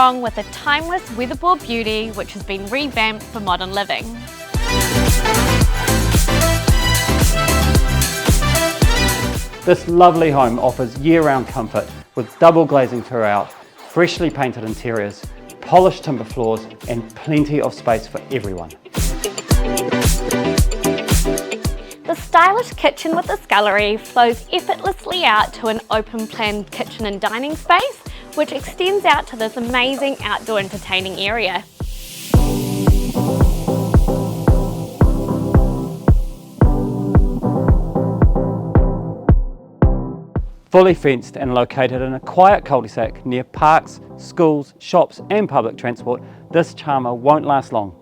strong with a timeless weatherboard beauty which has been revamped for modern living. This lovely home offers year-round comfort with double glazing throughout, freshly painted interiors, polished timber floors and plenty of space for everyone. The stylish kitchen with the scullery flows effortlessly out to an open-plan kitchen and dining space, which extends out to this amazing outdoor entertaining area. Fully fenced and located in a quiet cul-de-sac near parks, schools, shops and public transport, this charmer won't last long.